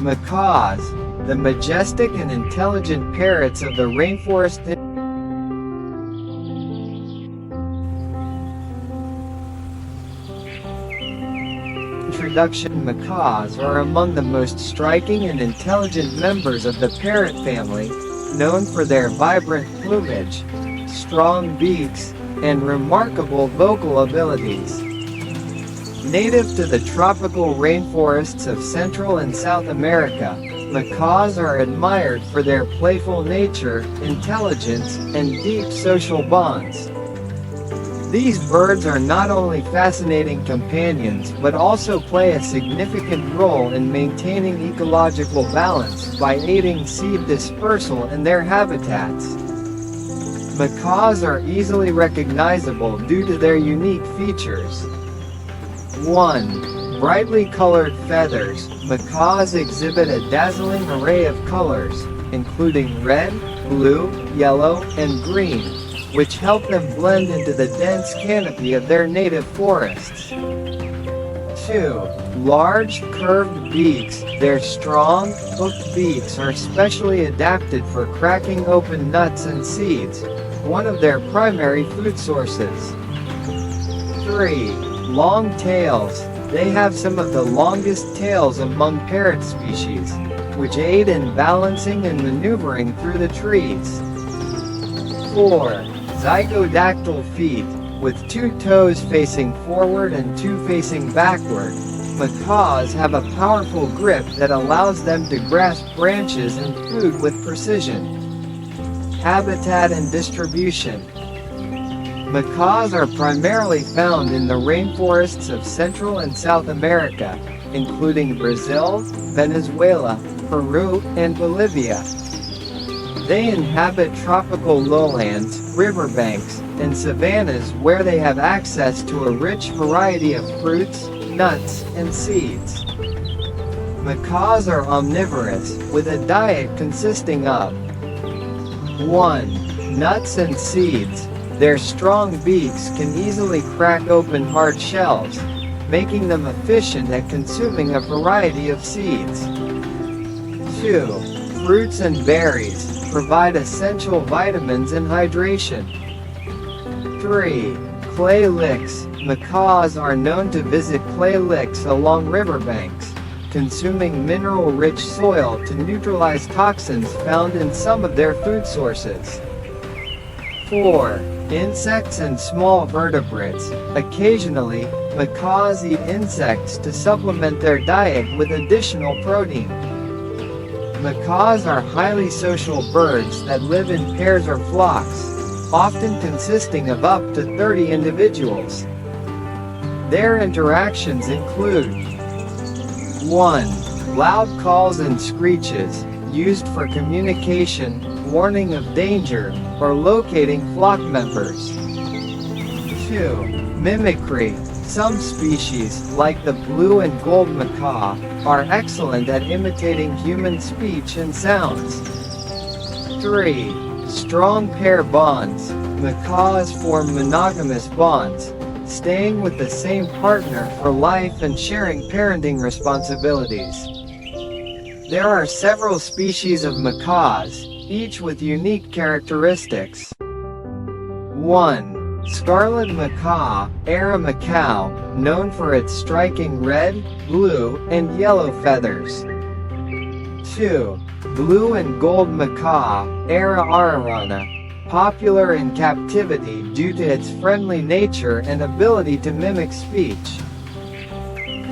Macaws, the majestic and intelligent parrots of the rainforest. Introduction. Macaws are among the most striking and intelligent members of the parrot family, known for their vibrant plumage, strong beaks, and remarkable vocal abilities. Native to the tropical rainforests of Central and South America, macaws are admired for their playful nature, intelligence, and deep social bonds. These birds are not only fascinating companions but also play a significant role in maintaining ecological balance by aiding seed dispersal in their habitats. Macaws are easily recognizable due to their unique features. 1. Brightly colored feathers. Macaws exhibit a dazzling array of colors, including red, blue, yellow, and green, which help them blend into the dense canopy of their native forests. 2. Large, curved beaks. Their strong, hooked beaks are specially adapted for cracking open nuts and seeds, one of their primary food sources. 3. Long tails. They have some of the longest tails among parrot species, which aid in balancing and maneuvering through the trees. 4. Zygodactyl feet. With 2 toes facing forward and 2 facing backward, macaws have a powerful grip that allows them to grasp branches and food with precision. Habitat and distribution. Macaws are primarily found in the rainforests of Central and South America, including Brazil, Venezuela, Peru, and Bolivia. They inhabit tropical lowlands, riverbanks, and savannas where they have access to a rich variety of fruits, nuts, and seeds. Macaws are omnivorous, with a diet consisting of 1. Nuts and seeds. Their strong beaks can easily crack open hard shells, making them efficient at consuming a variety of seeds. 2. Fruits and berries provide essential vitamins and hydration. 3. Clay licks. Macaws are known to visit clay licks along riverbanks, consuming mineral-rich soil to neutralize toxins found in some of their food sources. 4. Insects and small vertebrates. Occasionally, macaws eat insects to supplement their diet with additional protein. Macaws are highly social birds that live in pairs or flocks, often consisting of up to 30 individuals. Their interactions include 1. Loud calls and screeches, used for communication, warning of danger, or locating flock members. 2. Mimicry. Some species, like the blue and gold macaw, are excellent at imitating human speech and sounds. 3. Strong pair bonds. Macaws form monogamous bonds, staying with the same partner for life and sharing parenting responsibilities. There are several species of macaws, each with unique characteristics. 1. Scarlet macaw, Era macaw, known for its striking red, blue, and yellow feathers. 2. Blue and gold macaw, Era ararana, popular in captivity due to its friendly nature and ability to mimic speech.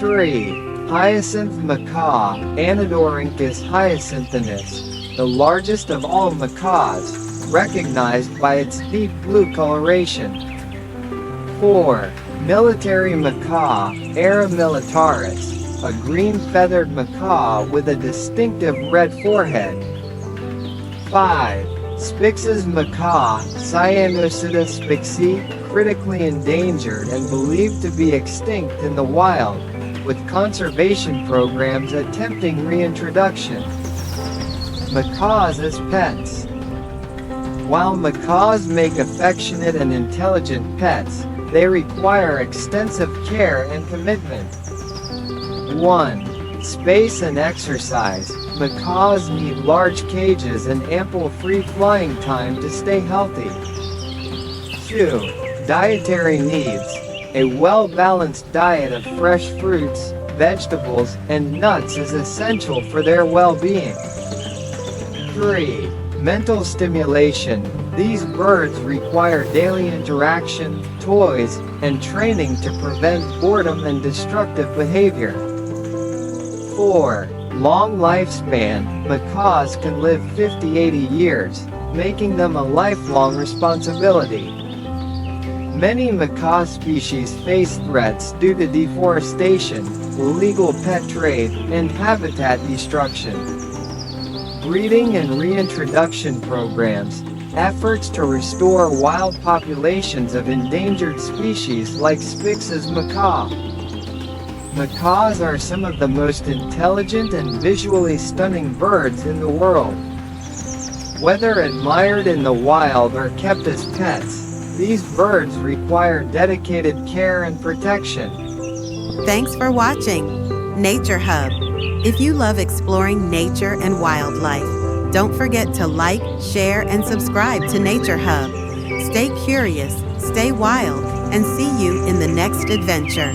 3. Hyacinth macaw, Anodorhynchus hyacinthinus, the largest of all macaws, recognized by its deep blue coloration. 4. Military macaw, Era militaris, a green-feathered macaw with a distinctive red forehead. 5. Spix's macaw, Cyanocida spixi, critically endangered and believed to be extinct in the wild, with conservation programs attempting reintroduction. Macaws as pets. While macaws make affectionate and intelligent pets, they require extensive care and commitment. 1. Space and exercise. Macaws need large cages and ample free flying time to stay healthy. 2. Dietary needs. A well-balanced diet of fresh fruits, vegetables, and nuts is essential for their well-being. 3. Mental stimulation. These birds require daily interaction, toys, and training to prevent boredom and destructive behavior. 4. Long lifespan. Macaws can live 50-80 years, making them a lifelong responsibility. Many macaw species face threats due to deforestation, illegal pet trade, and habitat destruction. Breeding and reintroduction programs. Efforts to restore wild populations of endangered species like Spix's macaw. Macaws are some of the most intelligent and visually stunning birds in the world. Whether admired in the wild or kept as pets, these birds require dedicated care and protection. Thanks for watching Nature Hub. If you love exploring nature and wildlife, don't forget to like, share, and subscribe to Nature Hub. Stay curious, stay wild, and see you in the next adventure.